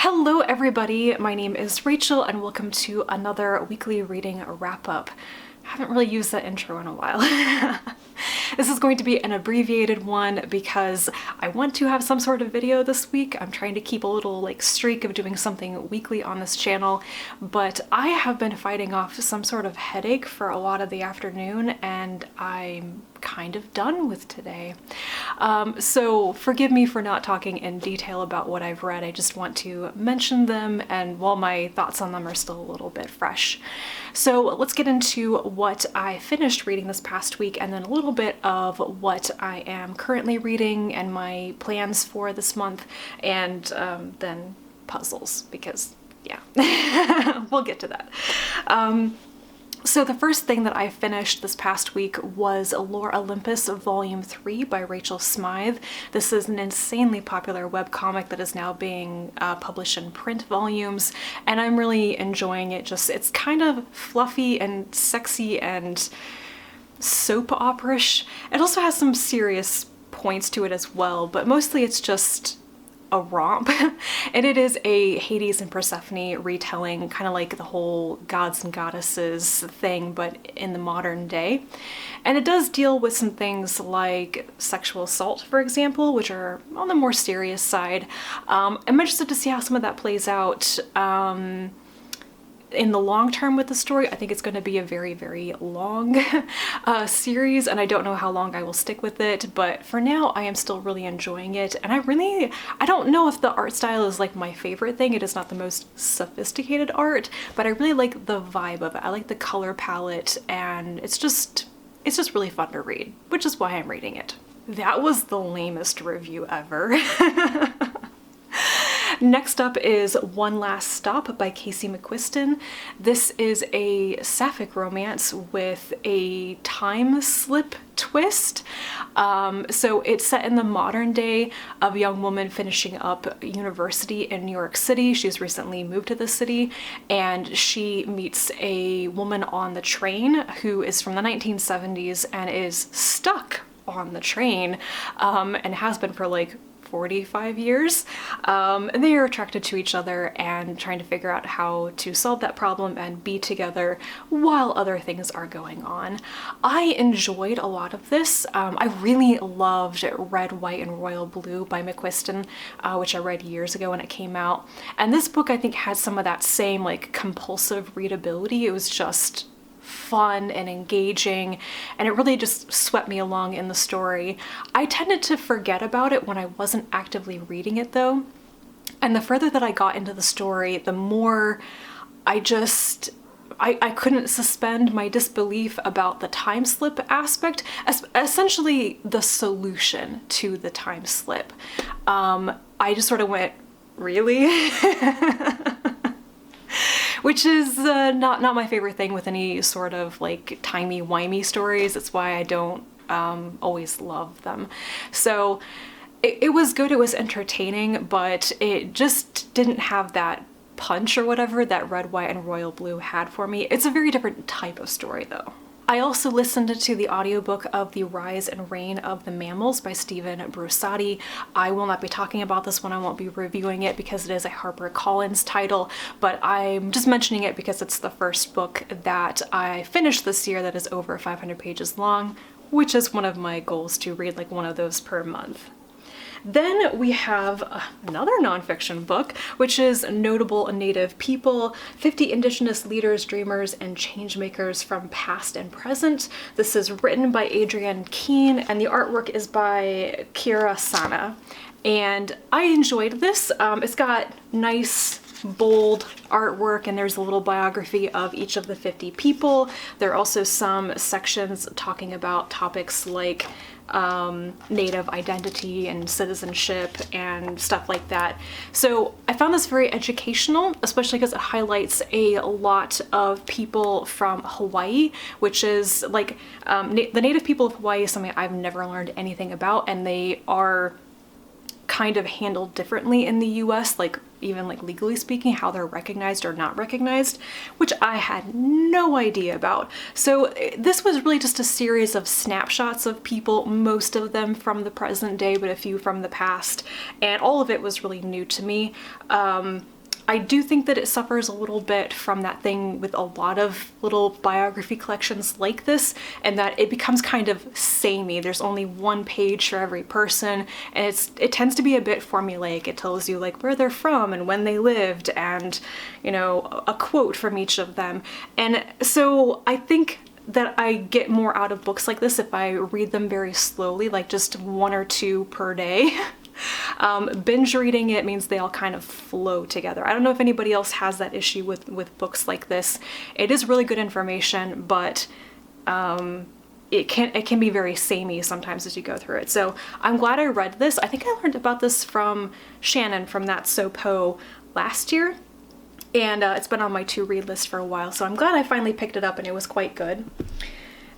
Hello everybody, my name is Rachel and welcome to another weekly reading wrap-up. I haven't really used that intro in a while. This is going to be an abbreviated one because I want to have some sort of video this week. I'm trying to keep a little streak of doing something weekly on this channel, but I have been fighting off some sort of headache for a lot of the afternoon and I'm kind of done with today. So forgive me for not talking in detail about what I've read. I just want to mention them and while my thoughts on them are still a little bit fresh. So let's get into what I finished reading this past week and then a little bit of what I am currently reading and my plans for this month, and then puzzles, because yeah, we'll get to that. So the first thing that I finished this past week was Lore Olympus Volume 3 by Rachel Smythe. This is an insanely popular webcomic that is now being published in print volumes, and I'm really enjoying it. It's kind of fluffy and sexy and soap opera-ish. It also has some serious points to it as well, but mostly it's just a romp. And it is a Hades and Persephone retelling, kind of like the whole gods and goddesses thing, but in the modern day. And it does deal with some things like sexual assault, for example, which are on the more serious side. I'm interested to see how some of that plays out in the long term with the story. I think it's going to be a very, very long series, and I don't know how long I will stick with it, but for now I am still really enjoying it. And I don't know if the art style is like my favorite thing. It is not the most sophisticated art, but I really like the vibe of it. I like the color palette, and it's just really fun to read, which is why I'm reading it. That was the lamest review ever. Next up is One Last Stop by Casey McQuiston. This is a sapphic romance with a time slip twist. So it's set in the modern day of a young woman finishing up university in New York City. She's recently moved to the city and she meets a woman on the train who is from the 1970s and is stuck on the train and has been for like 45 years. And they are attracted to each other and trying to figure out how to solve that problem and be together while other things are going on. I enjoyed a lot of this. I really loved Red, White, and Royal Blue by McQuiston, which I read years ago when it came out. And this book I think had some of that same compulsive readability. It was just fun and engaging, and it really just swept me along in the story. I tended to forget about it when I wasn't actively reading it though, and the further that I got into the story, the more I couldn't suspend my disbelief about the time slip aspect, essentially the solution to the time slip. I just sort of went, really? Which is not my favorite thing with any sort of timey-wimey stories. It's why I don't always love them. So it was good, it was entertaining, but it just didn't have that punch or whatever that Red, White, and Royal Blue had for me. It's a very different type of story though. I also listened to the audiobook of The Rise and Reign of the Mammals by Stephen Brusatte. I will not be talking about this one, I won't be reviewing it because it is a HarperCollins title, but I'm just mentioning it because it's the first book that I finished this year that is over 500 pages long, which is one of my goals, to read one of those per month. Then we have another nonfiction book, which is Notable Native People, 50 Indigenous Leaders, Dreamers, and Changemakers from Past and Present. This is written by Adrienne Keene, and the artwork is by Ciara. And I enjoyed this. It's got nice, bold artwork, and there's a little biography of each of the 50 people. There are also some sections talking about topics like Native identity and citizenship and stuff like that. So I found this very educational, especially because it highlights a lot of people from Hawaii, which is the Native people of Hawaii is something I've never learned anything about, and they are kind of handled differently in the US. even like legally speaking, how they're recognized or not recognized, which I had no idea about. So this was really just a series of snapshots of people, most of them from the present day, but a few from the past, and all of it was really new to me. I do think that it suffers a little bit from that thing with a lot of little biography collections like this, and that it becomes kind of samey. There's only one page for every person, and it tends to be a bit formulaic. It tells you like where they're from and when they lived, and you know, a quote from each of them. And so I think that I get more out of books like this if I read them very slowly, like just 1 or 2 per day. Binge reading it means they all kind of flow together. I don't know if anybody else has that issue with books like this. It is really good information, but it can be very samey sometimes as you go through it. So I'm glad I read this. I think I learned about this from Shannon from That So Po last year, and it's been on my to-read list for a while, so I'm glad I finally picked it up and it was quite good.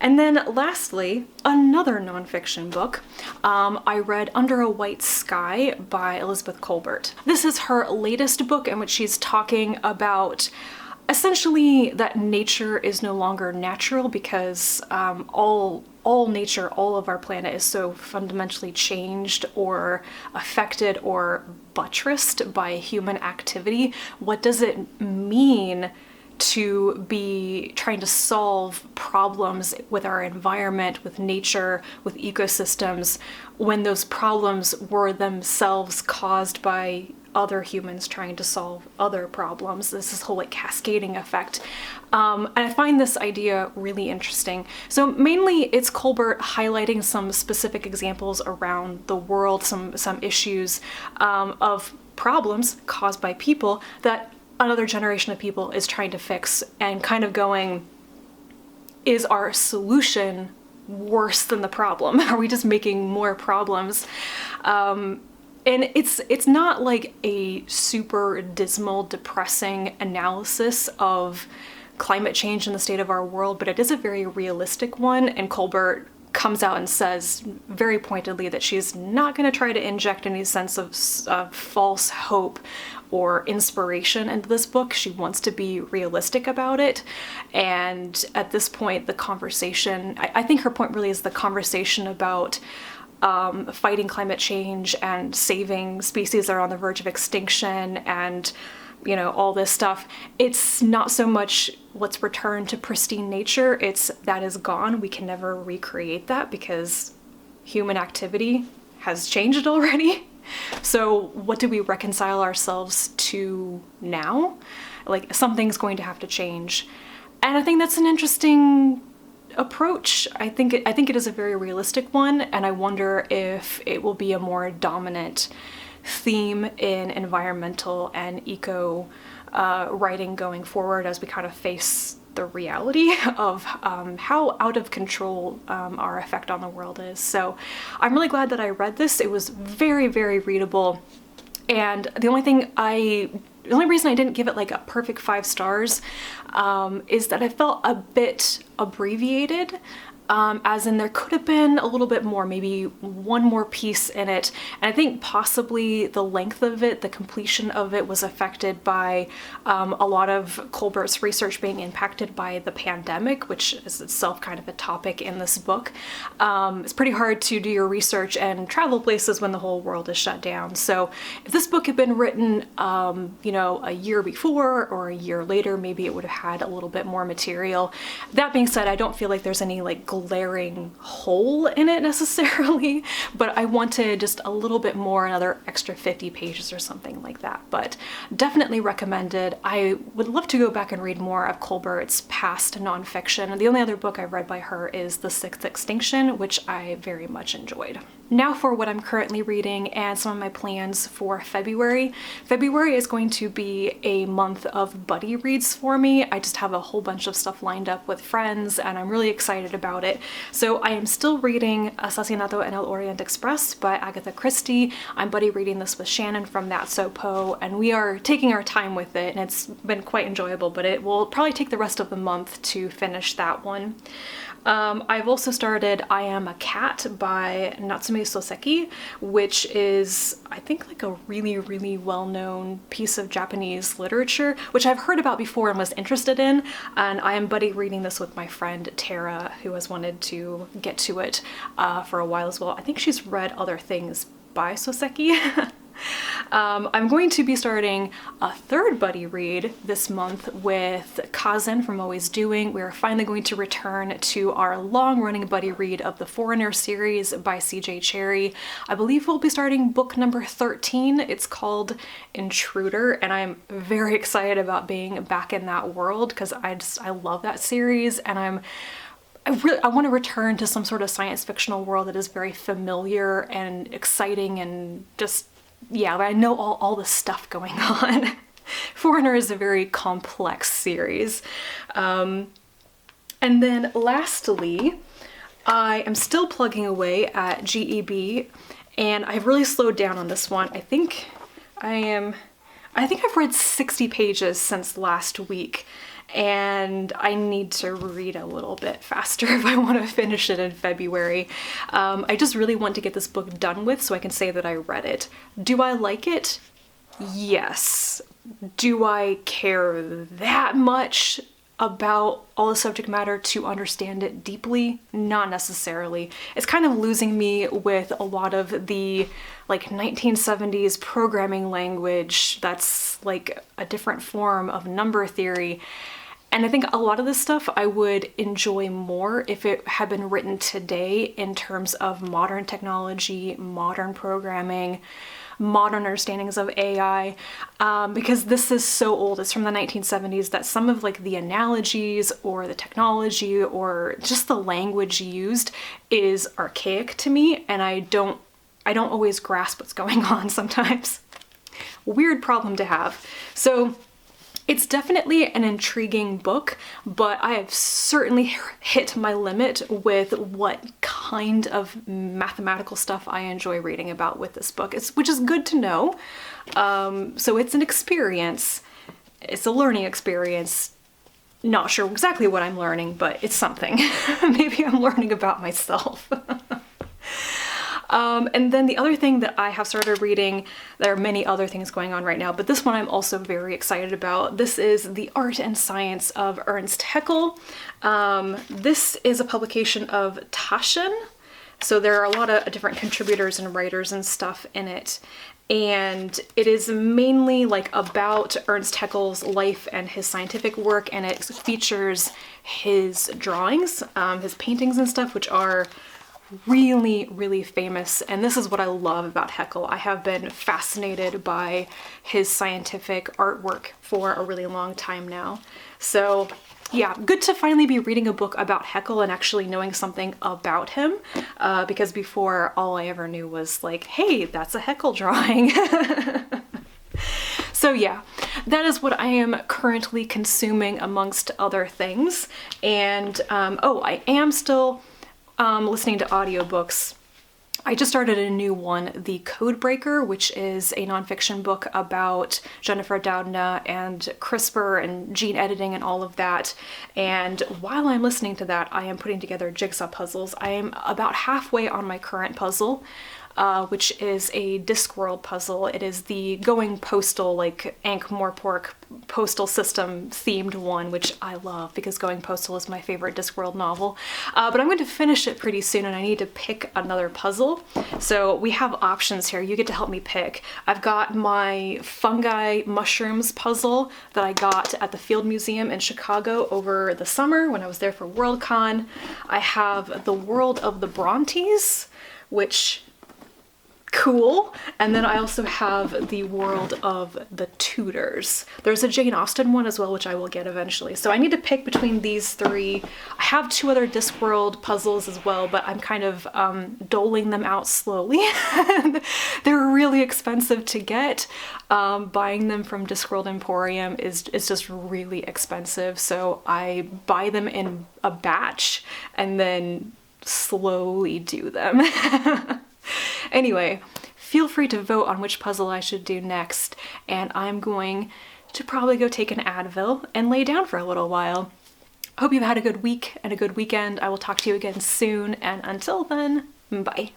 And then lastly, another nonfiction book. I read Under a White Sky by Elizabeth Kolbert. This is her latest book in which she's talking about essentially that nature is no longer natural because all nature, all of our planet is so fundamentally changed or affected or buttressed by human activity. What does it mean to be trying to solve problems with our environment, with nature, with ecosystems, when those problems were themselves caused by other humans trying to solve other problems? This whole like cascading effect. And I find this idea really interesting. So mainly it's Kolbert highlighting some specific examples around the world, some issues of problems caused by people that another generation of people is trying to fix, and kind of going, is our solution worse than the problem? Are we just making more problems? And it's not like a super dismal, depressing analysis of climate change and the state of our world, but it is a very realistic one, and Kolbert comes out and says very pointedly that she's not going to try to inject any sense of false hope or inspiration into this book. She wants to be realistic about it. And at this point, the conversation, I think her point really is the conversation about fighting climate change and saving species that are on the verge of extinction and, you know, all this stuff. It's not so much let's return to pristine nature, it's that is gone. We can never recreate that because human activity has changed already. So what do we reconcile ourselves to now? Like, something's going to have to change. And I think that's an interesting approach. I think it is a very realistic one, and I wonder if it will be a more dominant theme in environmental and eco writing going forward as we kind of face the reality of how out of control our effect on the world is. So I'm really glad that I read this. It was very, very readable. And the only reason I didn't give it like a perfect 5 stars is that I felt a bit abbreviated. As in there could have been a little bit more, maybe one more piece in it. And I think possibly the length of it, the completion of it was affected by a lot of Kolbert's research being impacted by the pandemic, which is itself kind of a topic in this book. It's pretty hard to do your research and travel places when the whole world is shut down. So if this book had been written, you know, a year before or a year later, maybe it would have had a little bit more material. That being said, I don't feel like there's any like glaring hole in it necessarily, but I wanted just a little bit more, another extra 50 pages or something like that. But definitely recommended. I would love to go back and read more of Kolbert's past nonfiction. The only other book I've read by her is The Sixth Extinction, which I very much enjoyed. Now for what I'm currently reading and some of my plans for February. February is going to be a month of buddy reads for me. I just have a whole bunch of stuff lined up with friends and I'm really excited about it. So I am still reading Asesinato en el Orient Express by Agatha Christie. I'm buddy reading this with Shannon from That So Po, and we are taking our time with it, and it's been quite enjoyable, but it will probably take the rest of the month to finish that one. I've also started I Am a Cat by Natsume Natsume Soseki, which is, I think, like a really, really well-known piece of Japanese literature, which I've heard about before and was interested in. And I am buddy reading this with my friend Ciara, who has wanted to get to it for a while as well. I think she's read other things by Soseki. I'm going to be starting a third buddy read this month with Kazan from Always Doing. We're finally going to return to our long-running buddy read of the Foreigner series by CJ Cherryh. I believe we'll be starting book number 13. It's called Intruder, and I'm very excited about being back in that world because I love that series, and I want to return to some sort of science fictional world that is very familiar and exciting and just, yeah, I know all the stuff going on. Foreigner is a very complex series. And then lastly, I am still plugging away at GEB, and I've really slowed down on this one. I think I've read 60 pages since last week, and I need to read a little bit faster if I want to finish it in February. I just really want to get this book done with so I can say that I read it. Do I like it? Yes. Do I care that much about all the subject matter to understand it deeply? Not necessarily. It's kind of losing me with a lot of the like 1970s programming language that's like a different form of number theory. And I think a lot of this stuff I would enjoy more if it had been written today in terms of modern technology, modern programming, modern understandings of AI, because this is so old. It's from the 1970s that some of like the analogies or the technology or just the language used is archaic to me, and I don't always grasp what's going on sometimes. Weird problem to have. So it's definitely an intriguing book, but I have certainly hit my limit with what kind of mathematical stuff I enjoy reading about with this book, which is good to know. So it's an experience. It's a learning experience. Not sure exactly what I'm learning, but it's something. Maybe I'm learning about myself. And then the other thing that I have started reading, there are many other things going on right now, but this one I'm also very excited about. This is The Art and Science of Ernst Haeckel. This is a publication of Taschen, so there are a lot of different contributors and writers and stuff in it. And it is mainly like about Ernst Haeckel's life and his scientific work, and it features his drawings, his paintings and stuff, which are really, really famous. And this is what I love about Haeckel. I have been fascinated by his scientific artwork for a really long time now. So yeah, good to finally be reading a book about Haeckel and actually knowing something about him, because before all I ever knew was like, hey, that's a Haeckel drawing. So yeah, that is what I am currently consuming amongst other things. And I am still listening to audiobooks. I just started a new one, The Codebreaker, which is a nonfiction book about Jennifer Doudna and CRISPR and gene editing and all of that. And while I'm listening to that, I am putting together jigsaw puzzles. I am about halfway on my current puzzle, which is a Discworld puzzle. It is the Going Postal, like Ankh-Morpork postal system themed one, which I love because Going Postal is my favorite Discworld novel. But I'm going to finish it pretty soon and I need to pick another puzzle. So we have options here. You get to help me pick. I've got my fungi mushrooms puzzle that I got at the Field Museum in Chicago over the summer when I was there for Worldcon. I have the World of the Brontes, which cool. And then I also have the World of the Tudors. There's a Jane Austen one as well, which I will get eventually. So I need to pick between these three. I have two other Discworld puzzles as well, but I'm kind of doling them out slowly. They're really expensive to get. Buying them from Discworld Emporium is just really expensive. So I buy them in a batch and then slowly do them. Anyway, feel free to vote on which puzzle I should do next, and I'm going to probably go take an Advil and lay down for a little while. I hope you've had a good week and a good weekend. I will talk to you again soon, and until then, bye.